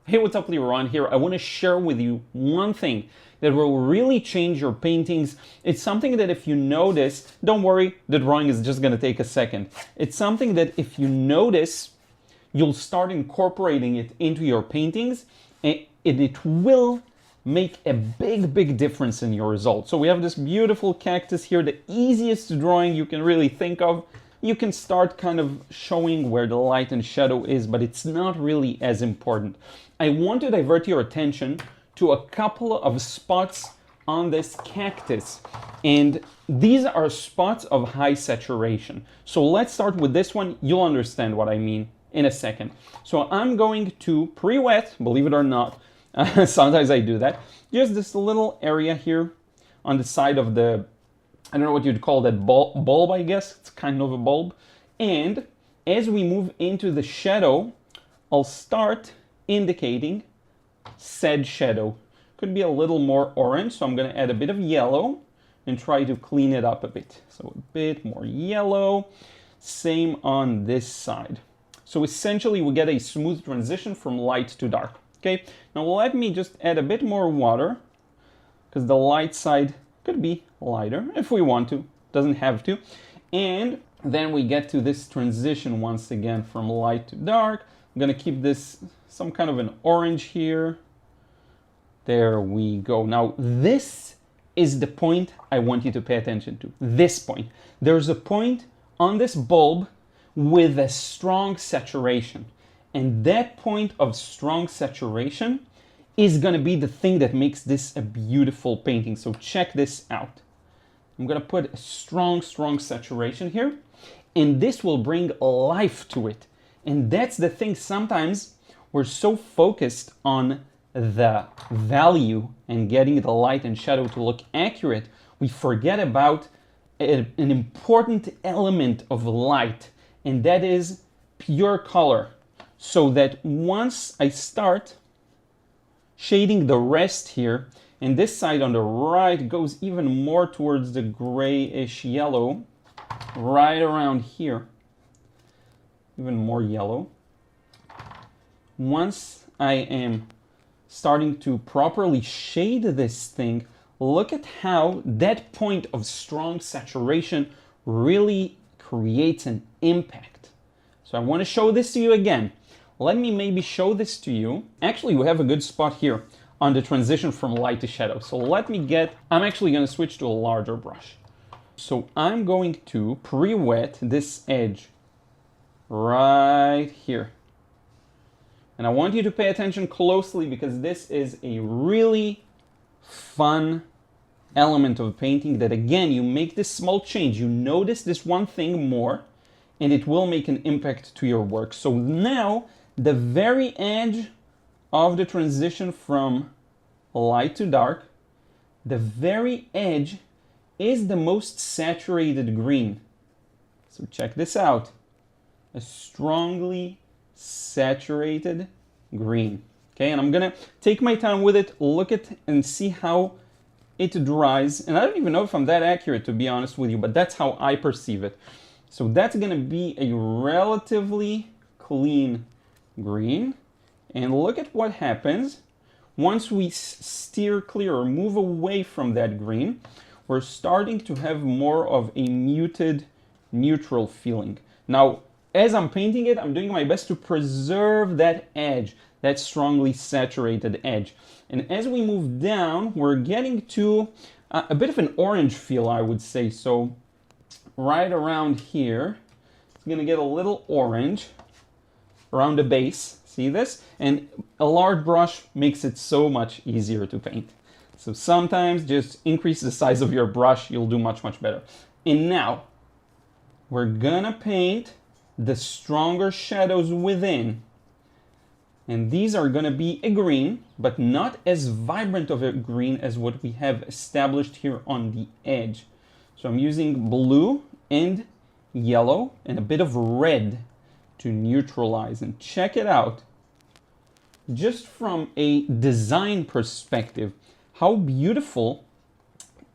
Hey, what's up, Liron here. I want to share with you one thing that will really change your paintings. It's something that if you notice, don't worry, the drawing is just going to take a second. It's something that if you notice, you'll start incorporating it into your paintings, and it will make a big difference in your results. So we have this beautiful cactus here, the easiest drawing you can really think of. You can start kind of showing where the light and shadow is, but it's not really as important. I want to divert your attention to a couple of spots on this cactus, and these are spots of high saturation. So let's start with this one. You'll understand what I mean in a second. So I'm going to pre-wet, believe it or not, sometimes I do that, just this little area here on the side of the, I don't know what you'd call that, bulb, I guess. It's kind of a bulb. And as we move into the shadow, I'll start indicating said shadow. Could be a little more orange, so I'm going to add a bit of yellow and try to clean it up a bit. So a bit more yellow. Same on this side. So essentially we get a smooth transition from light to dark. Okay, now let me just add a bit more water, because the light side could be lighter if we want to, doesn't have to. And then we get to this transition once again from light to dark. I'm gonna keep this some kind of an orange here. There we go. Now this is the point I want you to pay attention to. This point. There's a point on this bulb with a strong saturation. And that point of strong saturation is going to be the thing that makes this a beautiful painting. So check this out. I'm going to put a strong saturation here, and this will bring life to it. And that's the thing, sometimes we're so focused on the value and getting the light and shadow to look accurate, we forget about an important element of light, and that is pure color. So that once I start shading the rest here, and this side on the right goes even more towards the grayish yellow, right around here, even more yellow. Once I am starting to properly shade this thing, look at how that point of strong saturation really creates an impact. So I want to show this to you again. Let me maybe show this to you. Actually, we have a good spot here on the transition from light to shadow. So let me I'm actually going to switch to a larger brush. So I'm going to pre-wet this edge right here. And I want you to pay attention closely, because this is a really fun element of painting that, again, you make this small change. You notice this one thing more, and it will make an impact to your work. So now, the very edge of the transition from light to dark, the very edge is the most saturated green. So check this out. A strongly saturated green. Okay, and I'm gonna take my time with it, look at and see how it dries. And I don't even know if I'm that accurate, to be honest with you, but that's how I perceive it. So that's gonna be a relatively clean green, and look at what happens once we steer clear or move away from that green. We're starting to have more of a muted neutral feeling. Now as I'm painting it, I'm doing my best to preserve that edge, that strongly saturated edge. And as we move down, we're getting to a bit of an orange feel, I would say. So right around here, it's gonna get a little orange around the base. See this? And a large brush makes it so much easier to paint. So sometimes just increase the size of your brush, you'll do much better. And now we're gonna paint the stronger shadows within. And these are gonna be a green, but not as vibrant of a green as what we have established here on the edge. So I'm using blue and yellow and a bit of red to neutralize. And check it out, just from a design perspective, how beautiful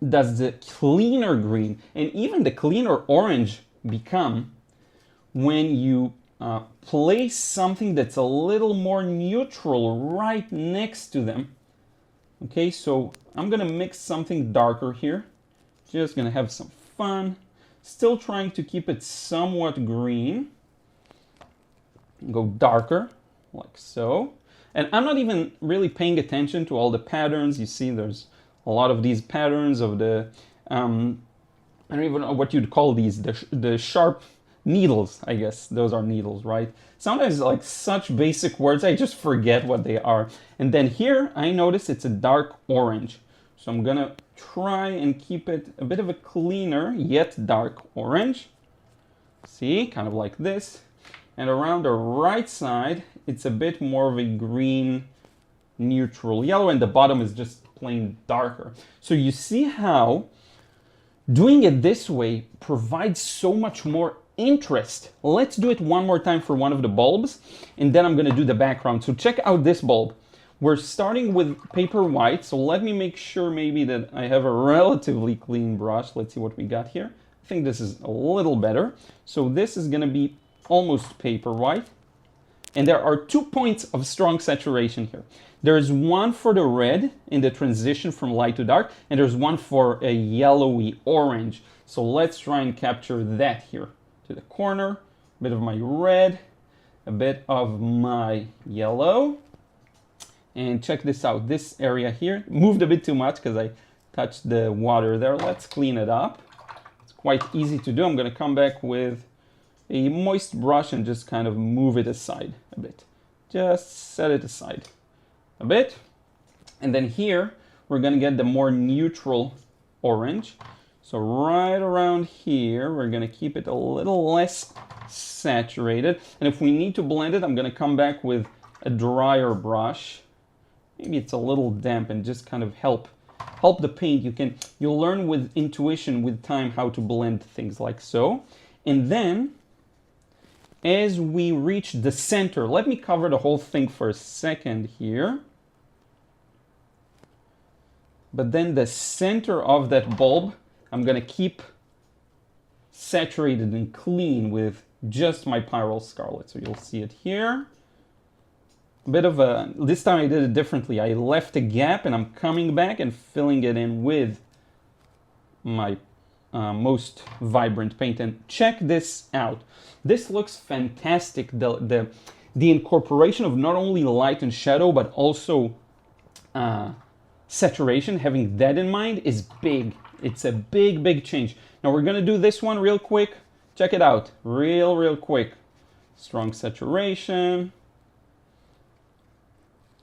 does the cleaner green and even the cleaner orange become when you place something that's a little more neutral right next to them. Okay, so I'm gonna mix something darker here. Just gonna have some fun. Still trying to keep it somewhat green. Go darker, like so. And I'm not even really paying attention to all the patterns. You see there's a lot of these patterns of the, I don't even know what you'd call these, the sharp needles, I guess. Those are needles, right? Sometimes like such basic words, I just forget what they are. And then here, I notice it's a dark orange. So I'm gonna try and keep it a bit of a cleaner, yet dark orange. See, kind of like this. And around the right side, it's a bit more of a green, neutral yellow, and the bottom is just plain darker. So you see how doing it this way provides so much more interest. Let's do it one more time for one of the bulbs, and then I'm gonna do the background. So check out this bulb. We're starting with paper white, so let me make sure maybe that I have a relatively clean brush. Let's see what we got here. I think this is a little better. So this is gonna be almost paper white. And there are 2 points of strong saturation here. There's one for the red in the transition from light to dark, and there's one for a yellowy orange. So let's try and capture that here. To the corner, a bit of my red, a bit of my yellow. And check this out, this area here, moved a bit too much because I touched the water there. Let's clean it up. It's quite easy to do. I'm gonna come back with a moist brush and just kind of move it aside a bit. Just set it aside a bit. And then here, we're gonna get the more neutral orange. So right around here, we're gonna keep it a little less saturated. And if we need to blend it, I'm gonna come back with a drier brush. Maybe it's a little damp and just kind of help the paint. You'll learn with intuition with time how to blend things like so. And then, as we reach the center, let me cover the whole thing for a second here. But then the center of that bulb, I'm gonna keep saturated and clean with just my Pyrrole Scarlet. So you'll see it here. A bit of a, this time I did it differently. I left a gap and I'm coming back and filling it in with my most vibrant paint. And check this out. This looks fantastic. The incorporation of not only light and shadow, but also saturation, having that in mind is big. It's a big, big change. Now we're gonna do this one real quick. Check it out, real quick. Strong saturation.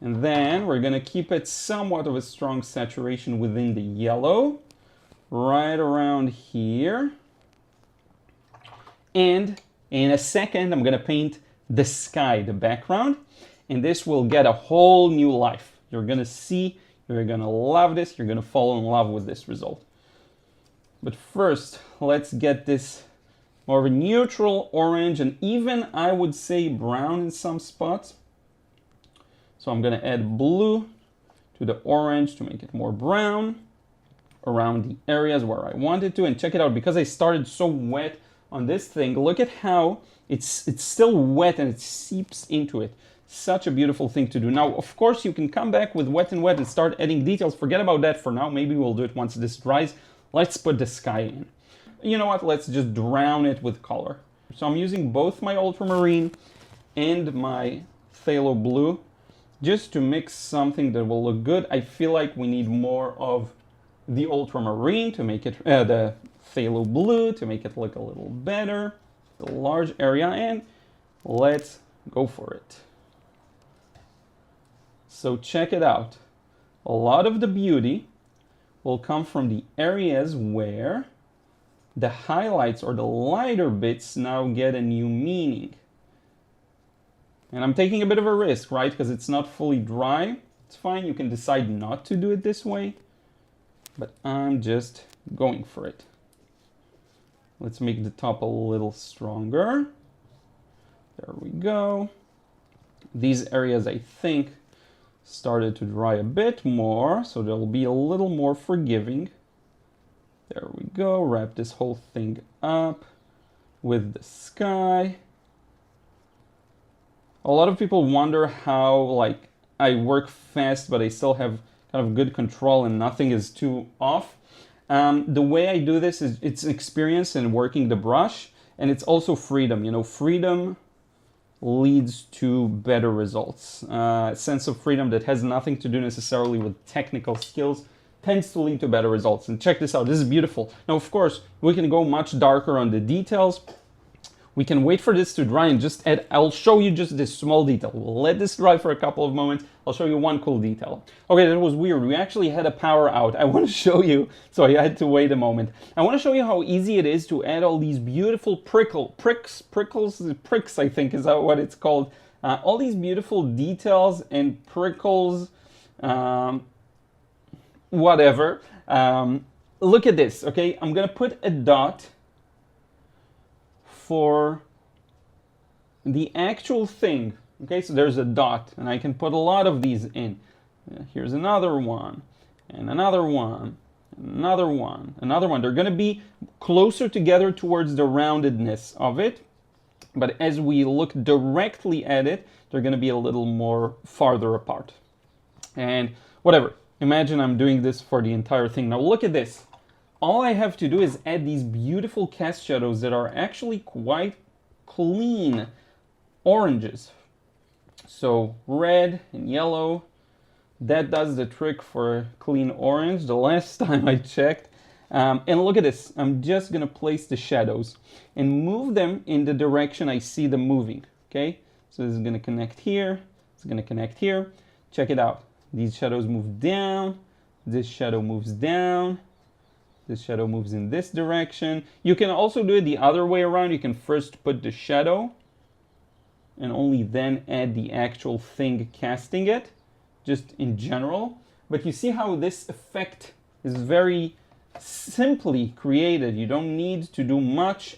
And then we're gonna keep it somewhat of a strong saturation within the yellow, right around here. And in a second, I'm gonna paint the sky, the background, and this will get a whole new life. You're gonna see, you're gonna love this, you're gonna fall in love with this result. But first, let's get this more of a neutral orange, and even I would say brown in some spots. So I'm gonna add blue to the orange to make it more brown around the areas where I wanted to. And check it out, because I started so wet on this thing, look at how it's still wet and it seeps into it. Such a beautiful thing to do. Now, of course, you can come back with wet and wet and start adding details. Forget about that for now. Maybe we'll do it once this dries. Let's put the sky in. You know what? Let's just drown it with color. So I'm using both my ultramarine and my phthalo blue just to mix something that will look good. I feel like we need more of the ultramarine to make it, the phthalo blue to make it look a little better. The large area, and let's go for it. So check it out. A lot of the beauty will come from the areas where the highlights or the lighter bits now get a new meaning. And I'm taking a bit of a risk, right? Because it's not fully dry. It's fine, you can decide not to do it this way, but I'm just going for it. Let's make the top a little stronger. There we go. These areas, I think, started to dry a bit more, so they'll be a little more forgiving. There we go. Wrap this whole thing up with the sky. A lot of people wonder how like I work fast, but I still have kind of good control and nothing is too off. The way I do this is it's experience in working the brush, and it's also freedom. You know, freedom leads to better results. A sense of freedom that has nothing to do necessarily with technical skills tends to lead to better results. And check this out, this is beautiful. Now, of course, we can go much darker on the details. We can wait for this to dry and just add, I'll show you just this small detail. We'll let this dry for a couple of moments. I'll show you one cool detail. Okay, that was weird. We actually had a power out. I want to show you, so I had to wait a moment. I want to show you how easy it is to add all these beautiful pricks, I think is what it's called. All these beautiful details and prickles, whatever. Look at this, okay? I'm gonna put a dot for the actual thing. Okay, so there's a dot, and I can put a lot of these in. Here's another one, and another one, and another one, another one. They're gonna be closer together towards the roundedness of it, but as we look directly at it, they're gonna be a little more farther apart. And whatever, imagine I'm doing this for the entire thing. Now look at this. All I have to do is add these beautiful cast shadows that are actually quite clean oranges. So red and yellow, that does the trick for clean orange the last time I checked. And look at this, I'm just gonna place the shadows and move them in the direction I see them moving, okay? So this is gonna connect here, it's gonna connect here. Check it out, these shadows move down, this shadow moves down, this shadow moves in this direction. You can also do it the other way around. You can first put the shadow and only then add the actual thing casting it, just in general. But you see how this effect is very simply created. You don't need to do much.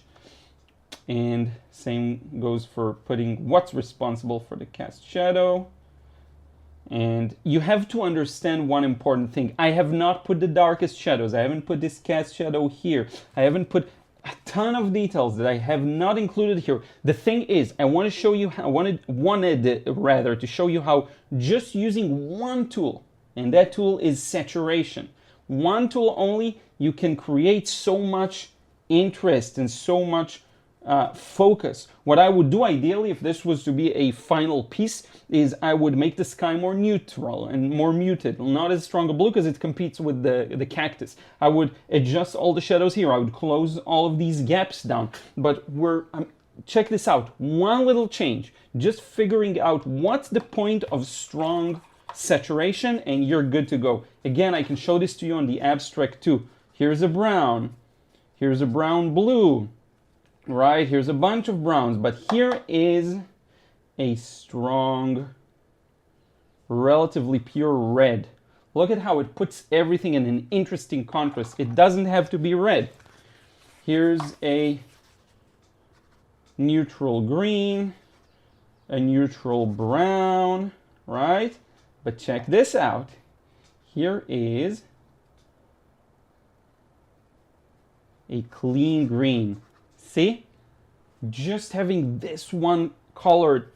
And same goes for putting what's responsible for the cast shadow. And you have to understand one important thing. I have not put the darkest shadows. I haven't put this cast shadow here. I haven't put a ton of details that I have not included here. The thing is, I want to show you how, wanted to show you how just using one tool, and that tool is saturation. One tool only, you can create so much interest and so much focus. What I would do ideally, if this was to be a final piece, is I would make the sky more neutral and more muted, not as strong a blue because it competes with the cactus. I would adjust all the shadows here. I would close all of these gaps down. But check this out. One little change, just figuring out what's the point of strong saturation, and you're good to go. Again, I can show this to you on the abstract too. Here's a brown. Here's a brown blue. Right, here's a bunch of browns, but here is a strong, relatively pure red. Look at how it puts everything in an interesting contrast. It doesn't have to be red. Here's a neutral green, a neutral brown, right? But check this out. Here is a clean green. See? Just having this one color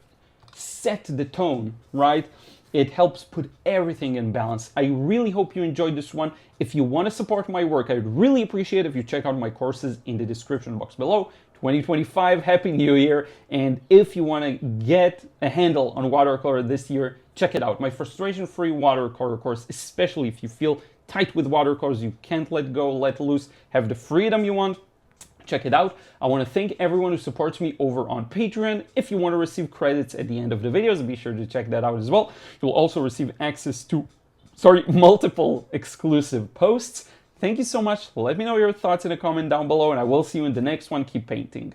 set the tone, right? It helps put everything in balance. I really hope you enjoyed this one. If you want to support my work, I'd really appreciate it if you check out my courses in the description box below. 2025, Happy New Year. And if you want to get a handle on watercolor this year, check it out. My frustration-free watercolor course, especially if you feel tight with watercolors, you can't let go, let loose, have the freedom you want. Check it out. I want to thank everyone who supports me over on Patreon. If you want to receive credits at the end of the videos, be sure to check that out as well. You'll also receive access to, multiple exclusive posts. Thank you so much. Let me know your thoughts in a comment down below, and I will see you in the next one. Keep painting.